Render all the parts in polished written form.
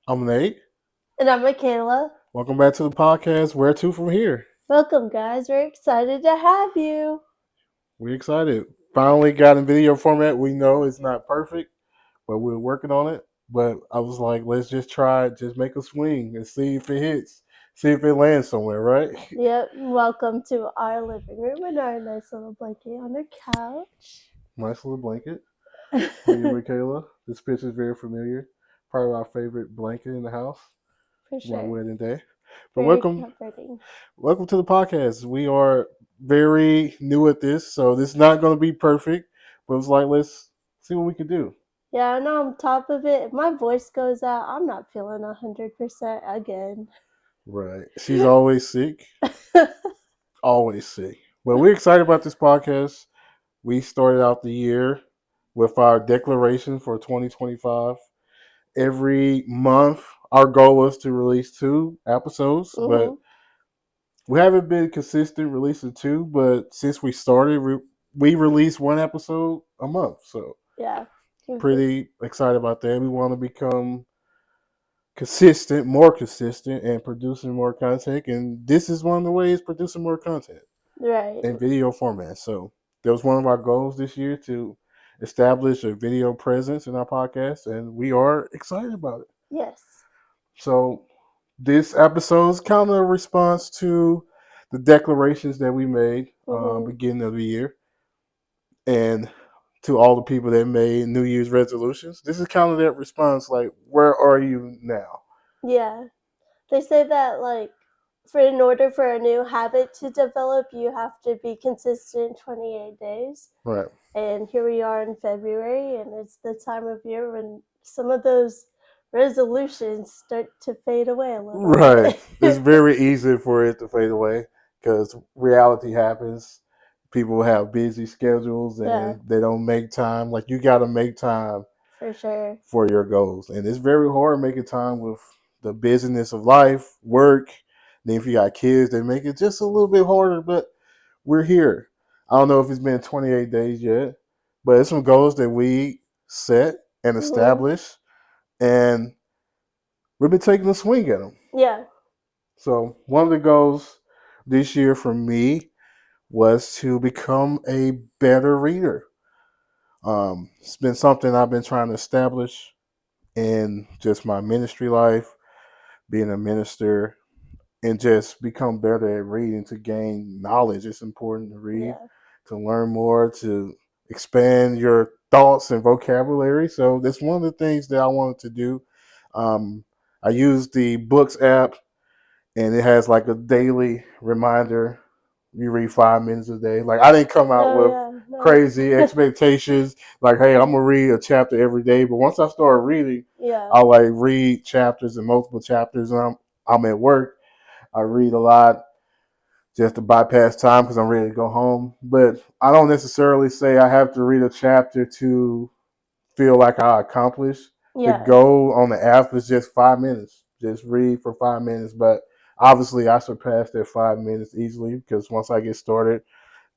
I'm Nate. And I'm Michaela. Welcome back to the podcast. Where to from here? Welcome, guys. We're excited to have you. We're excited. Finally got in video format. We know it's not perfect, but we're working on it. But I was like, let's just try it, just make a swing and see if it hits, see if it lands somewhere, right? Yep, welcome to our living room and our nice little blanket on the couch. Nice little blanket. Me and Michaela. This picture is very familiar. Probably our favorite blanket in the house. For My sure. wedding day. But Very welcome, comforting. welcome to the podcast. We are very new at this, so this is not going to be perfect. But it's like let's see what we can do. Yeah, and on top of it, if my voice goes out, I'm not feeling 100% again. Right. She's always sick. Always sick. But we're excited about this podcast. We started out the year with our declaration for 2025. Every month, our goal was to release 2 episodes, but hmm we haven't been consistent releasing 2. But since we started, we release 1 episode a month. So Yeah. pretty excited about that. We want to become consistent, more consistent, and producing more content. And this is one of the ways producing more content Right. in video format. So that was one of our goals this year to establish a video presence in our podcast, and we are excited about it. Yes. So this episode is kind of a response to the declarations that we made hmm beginning of the year, and to all the people that made New Year's resolutions. This is kind of that response, like, where are you now? Yeah. They say that, like, for in order for a new habit to develop, you have to be consistent 28 days. Right. And here we are in February, and it's the time of year when some of those resolutions start to fade away a little Right. It's bit. very easy for it to fade away because reality happens. People have busy schedules Yeah, and they don't make time. Like, you got to make time for sure. for your goals. And it's very hard making time with the busyness of life, work. Then if you got kids, they make it just a little bit harder, but we're here. I don't know if it's been 28 days yet, but it's some goals that we set and hmm established, and we've been taking a swing at them. Yeah. So one of the goals this year for me was to become a better reader. It's been something I've been trying to establish in just my ministry life, being a minister, and just become better at reading to gain knowledge. It's important to read, Yeah. to learn more, to expand your thoughts and vocabulary. So that's one of the things that I wanted to do. Um, I use the Books app, and it has like a daily reminder. You read 5 minutes a day. Like, I didn't come out Oh, with yeah. Nice. crazy expectations. Like, hey, I'm gonna read a chapter every day. But once I started reading, Yeah. I like read chapters and multiple chapters. And I'm at work. I read a lot just to bypass time because I'm ready to go home. But I don't necessarily say I have to read a chapter to feel like I accomplished. The Yeah. goal on the app is just 5 minutes. Just read for 5 minutes. But obviously, I surpassed that 5 minutes easily because once I get started,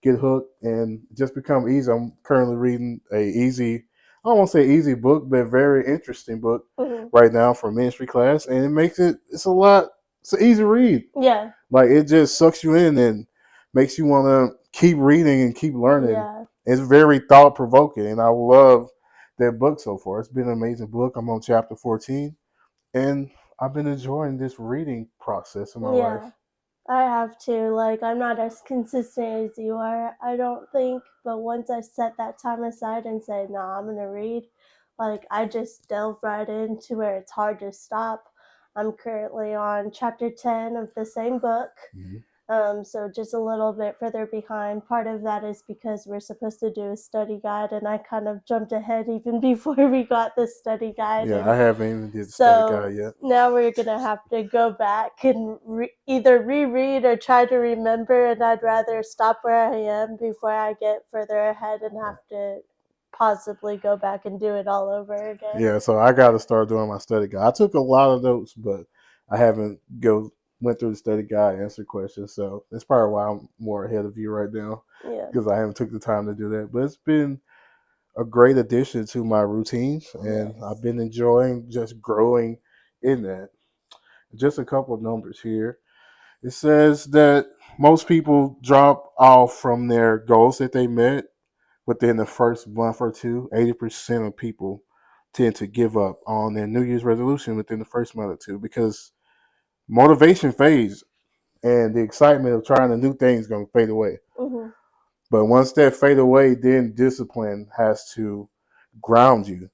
get hooked and just become easy. I'm currently reading a easy, I don't want to say easy book, but a very interesting book hmm right now for ministry class, and it makes it. It's a lot. It's an easy read. Yeah. Like, it just sucks you in and makes you want to keep reading and keep learning. Yeah. It's very thought provoking, and I love that book so far. It's been an amazing book. I'm on chapter 14, and I've been enjoying this reading process in my life. Yeah. I have to. Like, I'm not as consistent as you are, I don't think. But once I set that time aside and say, no, I'm going to read, like, I just delve right into where it's hard to stop. I'm currently on chapter 10 of the same book. Mhm. So just a little bit further behind. Part of that is because we're supposed to do a study guide, and I kind of jumped ahead even before we got the study guide. Yeah, And I haven't even did the study so guide yet. now we're gonna have to go back and either reread or try to remember. And I'd rather stop where I am before I get further ahead and have to possibly go back and do it all over again. Yeah, so I got to start doing my study guide. I took a lot of notes, but I haven't go went through the study guide, answered questions. So that's probably why I'm more ahead of you right now Yeah. because I haven't took the time to do that. But it's been a great addition to my routines, and I've Yes. been enjoying just growing in that. Just a couple of numbers here. It says that most people drop off from their goals that they met within the first month or two. 80% of people tend to give up on their New Year's resolution within the first month or two because motivation fades and the excitement of trying a new thing is going to fade away. Mhm. But once that fade away, then discipline has to ground you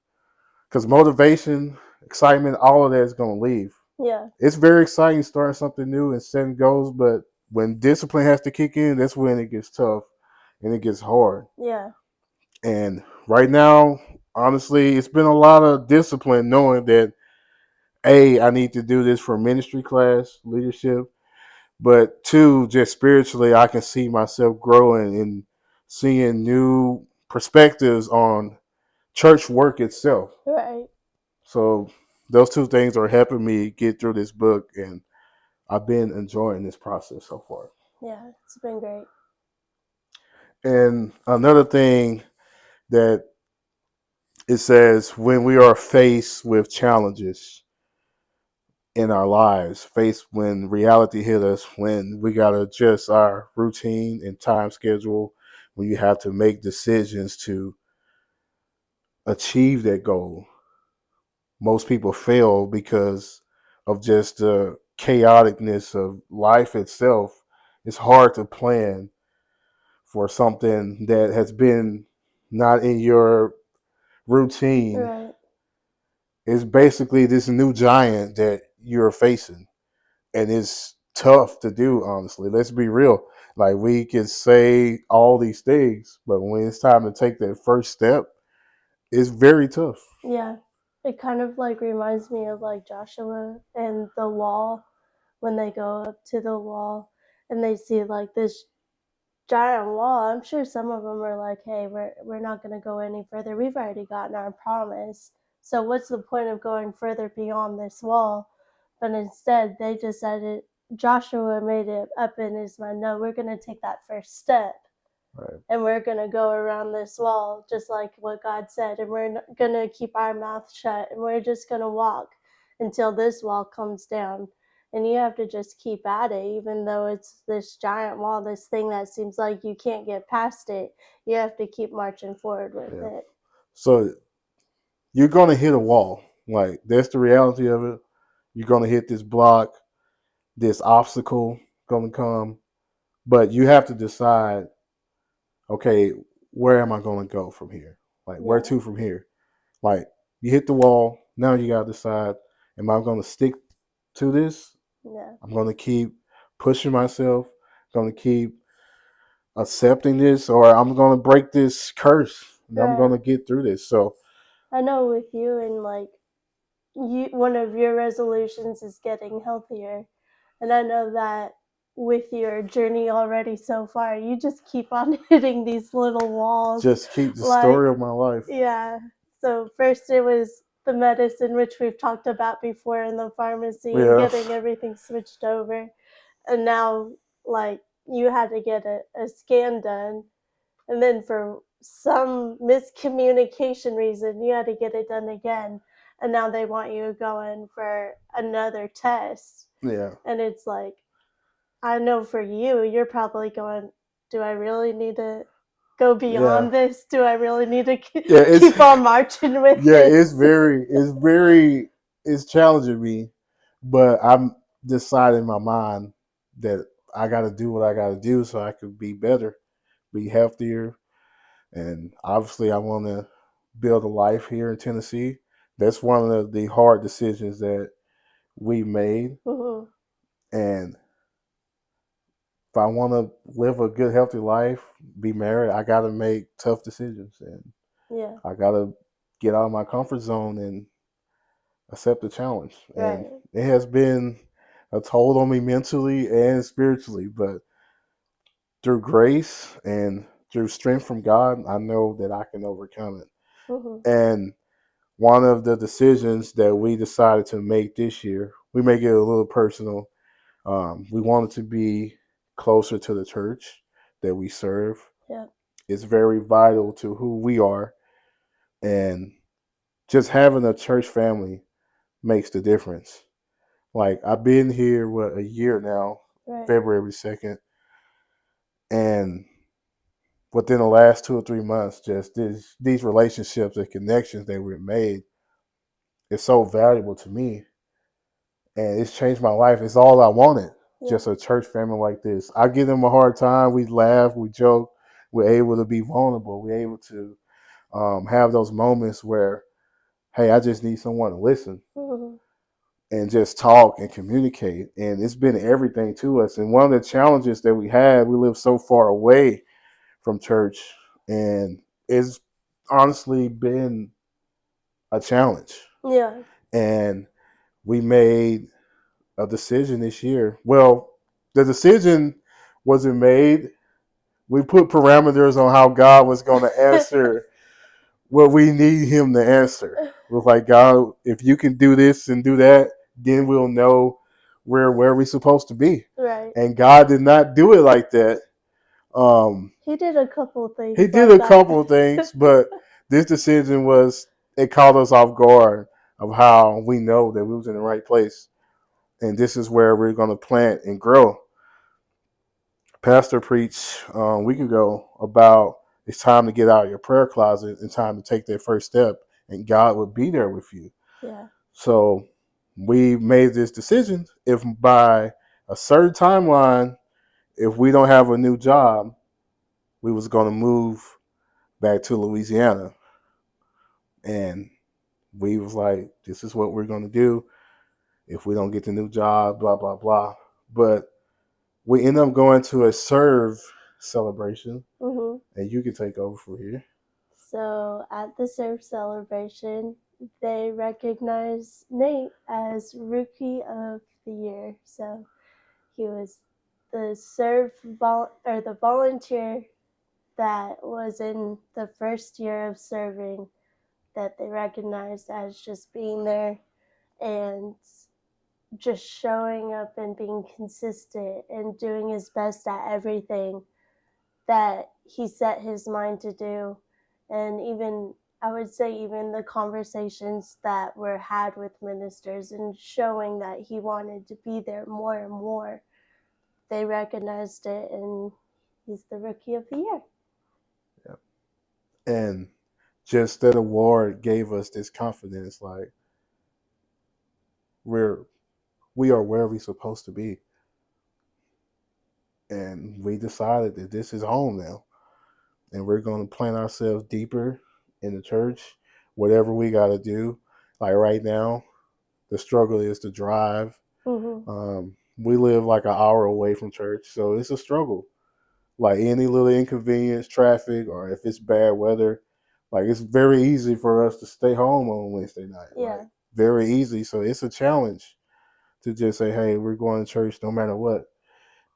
because motivation, excitement, all of that is going to leave. Yeah. It's very exciting starting something new and setting goals, but when discipline has to kick in, that's when it gets tough and it gets hard. Yeah. And right now, honestly, it's been a lot of discipline knowing that I need to do this for ministry class leadership, but two, just spiritually, I can see myself growing and seeing new perspectives on church work itself. Right. So those two things are helping me get through this book, and I've been enjoying this process so far. Yeah. It's been great. And another thing that it says when we are faced with challenges in our lives, faced when reality hit us, when we got to adjust our routine and time schedule, when you have to make decisions to achieve that goal, most people fail because of just the chaoticness of life itself. It's hard to plan for something that has been not in your routine. Right. It's basically this new giant that you're facing, and it's tough to do. Honestly, let's be real. Like we can say all these things, but when it's time to take that first step, it's very tough. Yeah. It kind of like reminds me of like Joshua and the wall when they go up to the wall and they see like this giant wall. I'm sure some of them are like, "Hey, we're not going to go any further. We've already gotten our promise. So what's the point of going further beyond this wall?" But instead, they decided. Joshua made it up in his mind. No, we're going to take that first step, Right. and we're going to go around this wall just like what God said, and we're going to keep our mouth shut, and we're just going to walk until this wall comes down. And you have to just keep at it, even though it's this giant wall, this thing that seems like you can't get past it. You have to keep marching forward with Yeah. it. So you're gonna hit a wall. Like that's the reality of it. You're gonna hit this block, this obstacle gonna come, but you have to decide, okay, where am I gonna go from here? Like where Yeah. to from here? Like you hit the wall, now you gotta decide, am I gonna stick to this? Yeah. I'm gonna keep pushing myself, gonna keep accepting this, or I'm gonna break this curse and I'm Right. gonna get through this. So I know with you, and like one of your resolutions is getting healthier. And I know that with your journey already so far, you just keep on hitting these little walls. just keep the Like, story of my life. yeah. So, first it was the medicine, which we've talked about before in the pharmacy, and Yeah. getting everything switched over. And now, like, you had to get a scan done. And then, for some miscommunication reason, you had to get it done again. And now they want you going for another test. Yeah. And it's like, I know for you, you're probably going, do I really need to go beyond this? Do I really need to Yeah, it's keep on marching with yeah, this? it's challenging me, but I'm deciding in my mind that I got to do what I got to do so I could be better, be healthier, and obviously I want to build a life here in Tennessee. That's one of the hard decisions that we made, Mhm. and if I want to live a good, healthy life, be married, I got to make tough decisions, and Yeah, I got to get out of my comfort zone and accept the challenge. And right. it has been a toll on me mentally and spiritually, but through grace and through strength from God, I know that I can overcome it. Mhm. And one of the decisions that we decided to make this year, we make it a little personal. We wanted to be closer to the church that we serve. Yep. It's very vital to who we are. And just having a church family makes the difference. Like I've been here a year now, Right. February 2nd, and within the last 2 or 3 months, just these relationships and connections that we've made is so valuable to me, and it's changed my life. It's all I wanted. Yeah. Just a church family like this. I give them a hard time. We laugh, we joke. We're able to be vulnerable. We're able to have those moments where, hey, I just need someone to listen Mhm. and just talk and communicate. And it's been everything to us. And one of the challenges that we have, we live so far away from church, and it's honestly been a challenge. Yeah. And we made a decision this year. Well, the decision wasn't made. We put parameters on how God was going to answer what we need Him to answer. It was like, God, if you can do this and do that, then we'll know where we're supposed to be. Right. And God did not do it like that. He did a couple things. He did like a couple of things, but this decision it caught us off guard of how we know that we was in the right place. And this is where we're going to plant and grow. Pastor preached a week ago about it's time to get out of your prayer closet and time to take that first step, and God will be there with you. Yeah. So we made this decision. If by a certain timeline, if we don't have a new job, we was going to move back to Louisiana. And we was like, this is what we're going to do. If we don't get the new job, blah, blah, blah. But we end up going to a serve celebration, Mhm. and you can take over from here. So at the serve celebration, they recognized Nate as Rookie of the Year. So he was the the volunteer that was in the first year of serving that they recognized as just being there and just showing up and being consistent and doing his best at everything that he set his mind to do. And even, I would say, even the conversations that were had with ministers and showing that he wanted to be there more and more, they recognized it, and he's the Rookie of the Year. Yeah. And just that award gave us this confidence, like we are where we're supposed to be. And we decided that this is home now. And we're going to plant ourselves deeper in the church, whatever we got to do. Like right now, the struggle is to drive. We live like an hour away from church, so it's a struggle. Like any little inconvenience, traffic, or if it's bad weather, like it's very easy for us to stay home on Wednesday night. Yeah. Like very easy. So it's a challenge to just say, hey, we're going to church no matter what.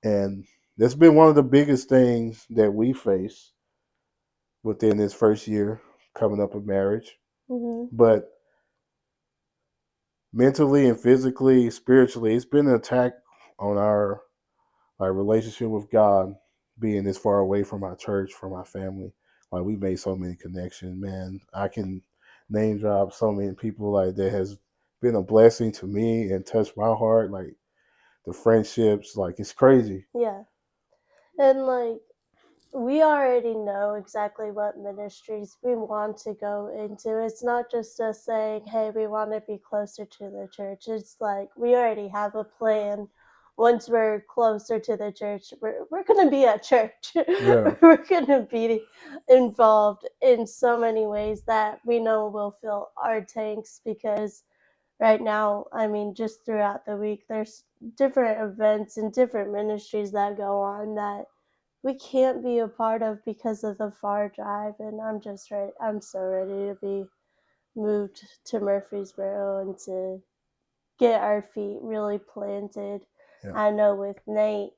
And that's been one of the biggest things that we face within this first year coming up in marriage. But mentally and physically, spiritually, it's been an attack on our relationship with God, being this far away from our church, from our family. Like we made so many connections, man. I can name drop so many people like that has been a blessing to me and touched my heart. Like the friendships, like it's crazy. Yeah. And like we already know exactly what ministries we want to go into. It's not just us saying, hey, we want to be closer to the church. It's like we already have a plan. Once we're closer to the church, we're going to be at church. Yeah. We're going to be involved in so many ways that we know will fill our tanks, because right now, I mean, just throughout the week, there's different events and different ministries that go on that we can't be a part of because of the far drive. And I'm just ready. I'm so ready to be moved to Murfreesboro and to get our feet really planted. Yeah. I know with Nate,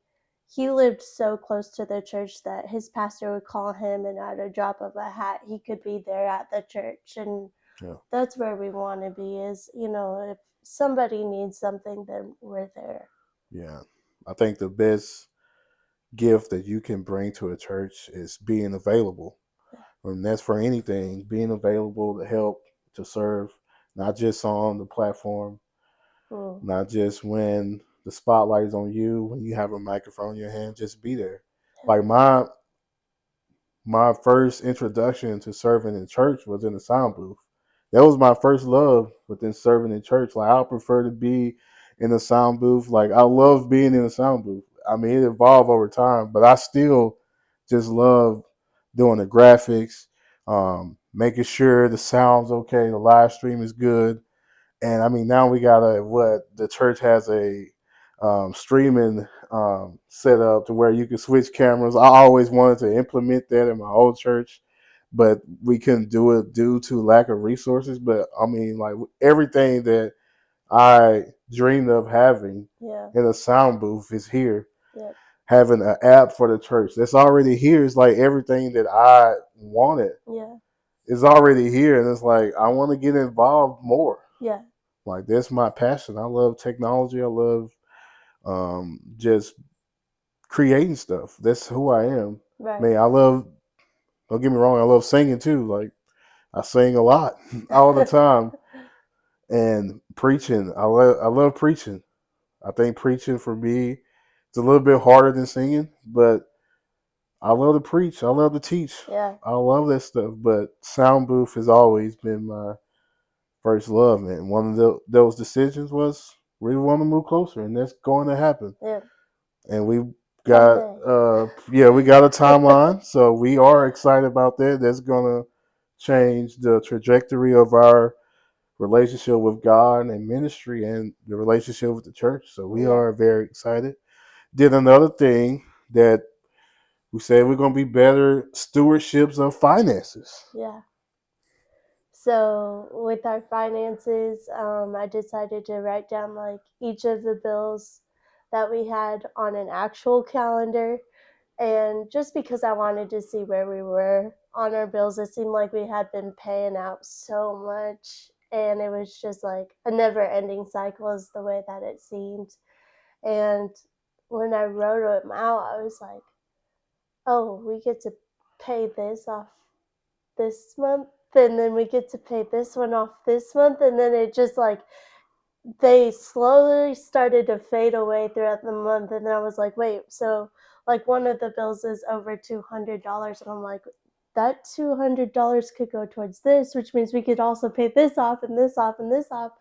he lived so close to the church that his pastor would call him, and at a drop of a hat, he could be there at the church. And Yeah. that's where we want to be, is, if somebody needs something, then we're there. Yeah. I think the best gift that you can bring to a church is being available. And that's for anything, being available to help, to serve, not just on the platform, Mm. not just when the spotlight is on you, when you have a microphone in your hand, just be there. Like my first introduction to serving in church was in the sound booth. That was my first love within serving in church. Like I prefer to be in the sound booth. Like I love being in the sound booth. I mean, it evolved over time, but I still just love doing the graphics, making sure the sound's okay, the live stream is good, and I mean, now we got the church has a streaming set up to where you can switch cameras. I always wanted to implement that in my old church, but we couldn't do it due to lack of resources. But I mean, like everything that I dreamed of having Yeah. in a sound booth is here. Yep. Having an app for the church that's already here is like everything that I wanted Yeah. is already here, and it's like I want to get involved more. Yeah. Like that's my passion. I love technology. I love just creating stuff. That's who I am. Right. Man, I love. Don't get me wrong. I love singing too. Like I sing a lot, all the time, and preaching. I love preaching. I think preaching for me it's a little bit harder than singing, but I love to preach. I love to teach. Yeah. I love that stuff. But sound booth has always been my first love, man. One of those decisions was we want to move closer, and that's going to happen. Yeah. And we got we got a timeline, so we are excited about that. That's gonna change the trajectory of our relationship with God and ministry and the relationship with the church. So we are very excited. Did another thing that we said we're gonna be better stewardships of finances. Yeah. So with our finances, I decided to write down like each of the bills that we had on an actual calendar. And just because I wanted to see where we were on our bills, it seemed like we had been paying out so much. And it was just like a never ending cycle, is the way that it seemed. And when I wrote them out, I was like, oh, we get to pay this off this month, and then we get to pay this one off this month. And then it just like, they slowly started to fade away throughout the month. And then I was like, wait, so like one of the bills is over $200. And I'm like, that $200 could go towards this, which means we could also pay this off and this off and this off.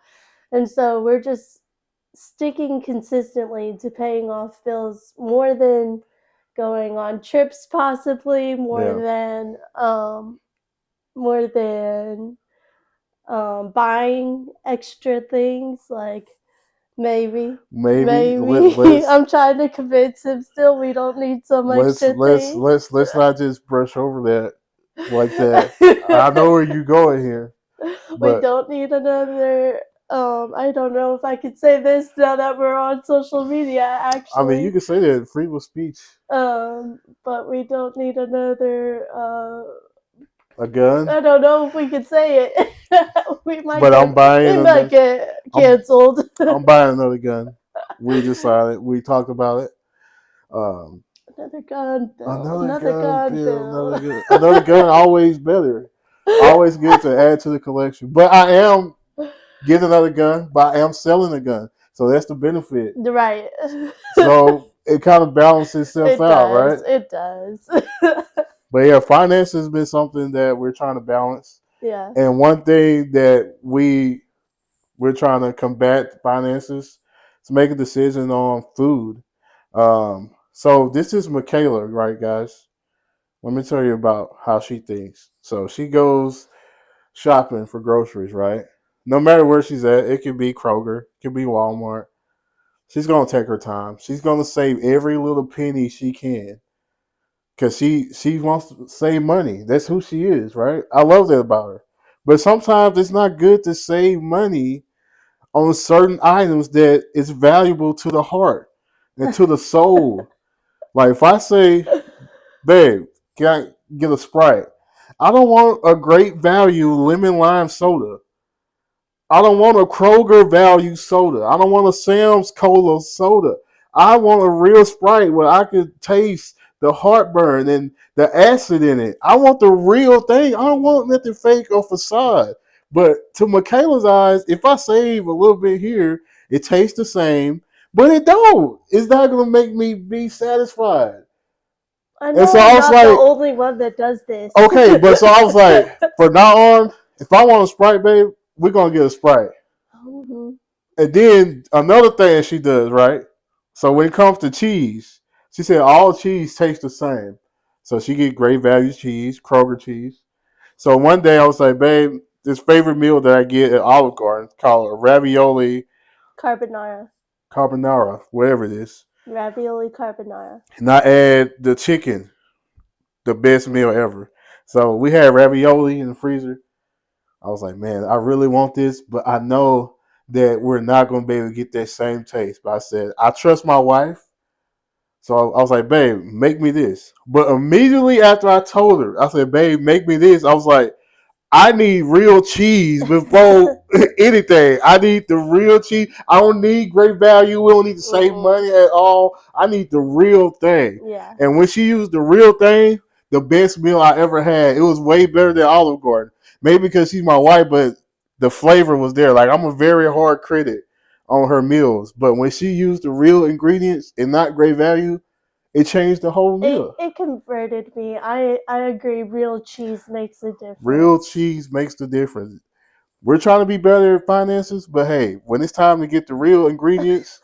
And so we're just sticking consistently to paying off bills more than going on trips, possibly more than buying extra things, like maybe I'm trying to convince him still we don't need some extra things. Let's not just brush over that like that. I know where you're going here. We don't need another I don't know if I could say this now that we're on social media, actually. I mean, you can say that, freedom of speech. But we don't need another a gun. I don't know if we could say it. we might get canceled. I'm buying another gun. We decided. We talked about it. Another gun bill. Another gun. Always better. Always good to add to the collection. But I am getting another gun. But I am selling a gun. So that's the benefit. Right. So it kind of balances itself out, right? It does. But yeah, finance has been something that we're trying to balance. Yeah. And one thing that we're trying to combat finances is make a decision on food. So this is Michaela, right, guys? Let me tell you about how she thinks. So she goes shopping for groceries, right? No matter where she's at, it could be Kroger, it could be Walmart. She's gonna take her time. She's gonna save every little penny she can. Because she wants to save money. That's who she is, right? I love that about her. But sometimes it's not good to save money on certain items that is valuable to the heart and to the soul. Like if I say, babe, can I get a Sprite? I don't want a great value lemon lime soda. I don't want a Kroger value soda. I don't want a Sam's Cola soda. I want a real Sprite where I could taste the heartburn and the acid in it. I want the real thing. I don't want nothing fake or facade. But to Michaela's eyes, if I save a little bit here, it tastes the same, but it don't. It's not gonna make me be satisfied. I And know so I'm I was not the like, only one that does this. okay, but so I was like, from now on, if I want a Sprite, babe, we're gonna get a Sprite. Mhm. And then another thing she does, right? So when it comes to cheese, she said all cheese tastes the same. So she get Great Value cheese, Kroger cheese. So one day I was like, babe, this favorite meal that I get at Olive Garden called a ravioli Carbonara. carbonara, whatever it is. Ravioli carbonara. And I add the chicken, the best meal ever. So we had ravioli in the freezer. I was like, man, I really want this, but I know that we're not going to be able to get that same taste. But I said, I trust my wife. So I was like, babe, make me this. But immediately after I told her, I said, babe, make me this. I was like, I need real cheese before anything. I need the real cheese. I don't need Great Value. We don't need to save money at all. I need the real thing. Yeah. And when she used the real thing, the best meal I ever had. It was way better than Olive Garden. Maybe because she's my wife, but the flavor was there. Like I'm a very hard critic on her meals, but when she used the real ingredients and not Great Value, it changed the whole meal. It converted me. I agree. Real cheese makes a difference. Real cheese makes the difference. We're trying to be better at finances, but hey, when it's time to get the real ingredients,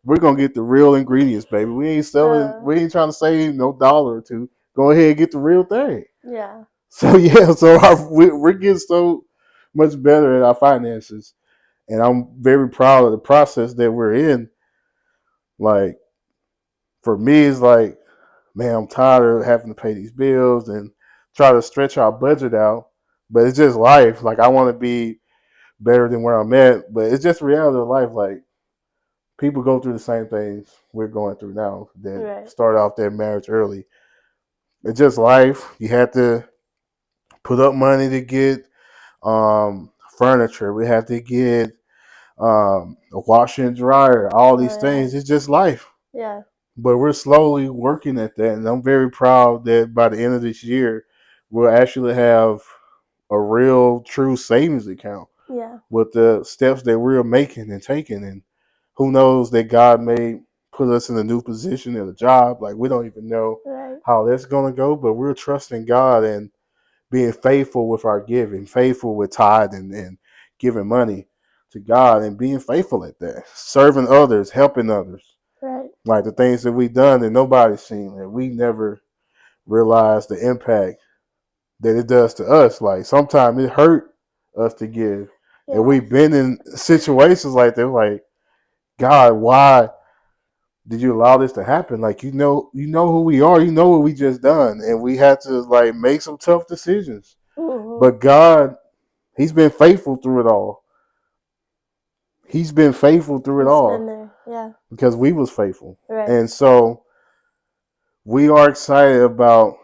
we're gonna get the real ingredients, baby. We ain't selling. We ain't trying to save no dollar or two. Go ahead and get the real thing. Yeah. So yeah, so we're getting so much better at our finances, and I'm very proud of the process that we're in. Like for me, it's like, man, I'm tired of having to pay these bills and try to stretch our budget out. But it's just life. Like I want to be better than where I'm at, but it's just reality of life. Like people go through the same things we're going through now that start off their marriage early. It's just life. You have to put up money to get furniture. We have to get a washer and dryer. All these things. It's just life. Yeah. But we're slowly working at that, and I'm very proud that by the end of this year, we'll actually have a real, true savings account. Yeah. With the steps that we're making and taking, and who knows that God may put us in a new position at a job. Like we don't even know how that's going to go, but we're trusting God and being faithful with our giving, faithful with tithing and giving money to God and being faithful at that, serving others, helping others. Right. Like the things that we've done that nobody's seen, that we never realized the impact that it does to us. Like sometimes it hurt us to give. Yeah. And we've been in situations like that, like, God, why did you allow this to happen? Like you know who we are, you know what we just done, and we had to like make some tough decisions. Mm-hmm. But God, He's been faithful through it all. He's been faithful through it all. Been there. Yeah. Because we was faithful. Right. And so we are excited about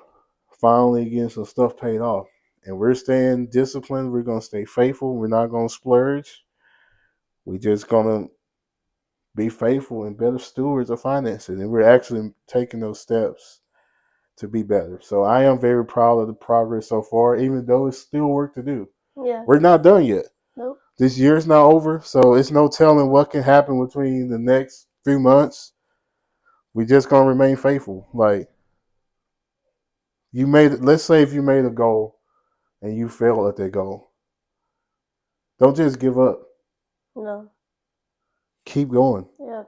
finally getting some stuff paid off. And we're staying disciplined. We're going to stay faithful. We're not going to splurge. We're just going to be faithful and better stewards of finances. And we're actually taking those steps to be better. So I am very proud of the progress so far, even though it's still work to do. Yeah. We're not done yet. Nope. This year's not over, so it's no telling what can happen between the next few months. We just going to remain faithful. Like, let's say if you made a goal and you fail at that goal, don't just give up. No. Keep going. Yeah.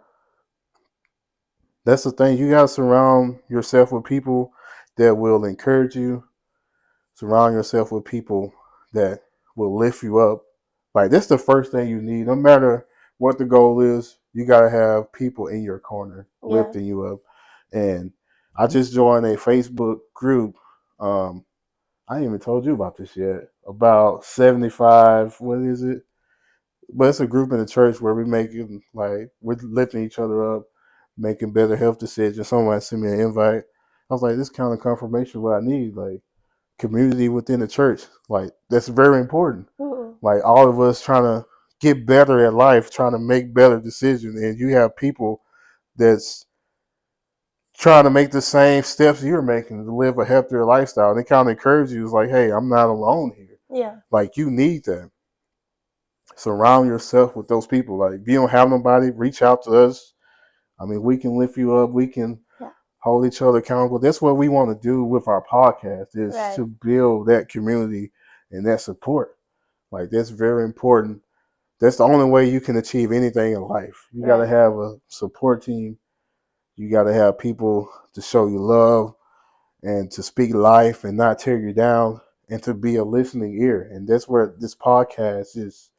That's the thing. You got to surround yourself with people that will encourage you. Surround yourself with people that will lift you up. Like, that's the first thing you need. No matter what the goal is, you got to have people in your corner lifting you up. And I just joined a Facebook group. I ain't even told you about this yet. About 75, what is it? But it's a group in the church where we're lifting each other up, making better health decisions. Someone sent me an invite. I was like, this kind of confirmation of what I need, like community within the church. Like that's very important. Mm-hmm. Like all of us trying to get better at life, trying to make better decisions, and you have people that's trying to make the same steps you're making to live a healthier lifestyle. And they kind of encourage you, it's like, hey, I'm not alone here. Yeah. Like you need that. surround yourself with those people. Like if you don't have nobody, reach out to us. I mean, we can lift you up. We can hold each other accountable. That's what we want to do with our podcast is Right. to build that community and that support. Like that's very important. That's the only way you can achieve anything in life. You got to Right. have a support team. You got to have people to show you love and to speak life and not tear you down and to be a listening ear. And that's where this podcast is.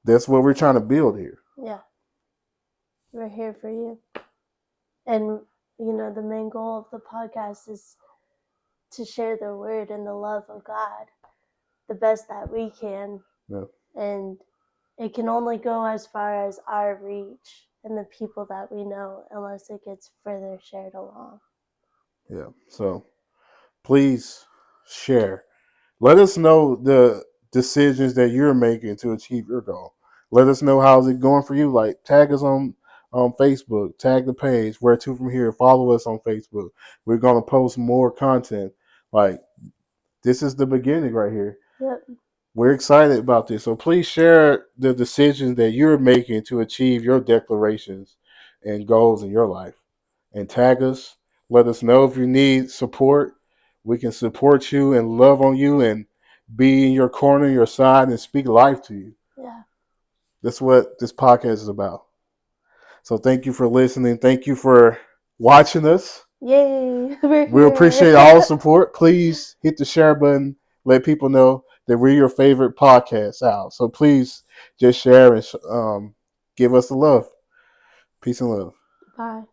That's what we're trying to build here. Yeah. We're here for you. And, you know, the main goal of the podcast is to share the word and the love of God the best that we can. Yeah. And it can only go as far as our reach and the people that we know unless it gets further shared along. Yeah. So please share. Let us know the decisions that you're making to achieve your goal. Let us know how's it going for you. Like tag us on Facebook, tag the page, Where To From Here. Follow us on Facebook. We're gonna post more content. Like this is the beginning right here. Yep. We're excited about this. So please share the decisions that you're making to achieve your declarations and goals in your life. And tag us. Let us know if you need support. We can support you and love on you and be in your corner, your side, and speak life to you. Yeah. That's what this podcast is about. So thank you for listening. Thank you for watching us. Yay. We appreciate all support. Please hit the share button. Let people know that we're your favorite podcast out. So please just share and give us the love. Peace and love. Bye.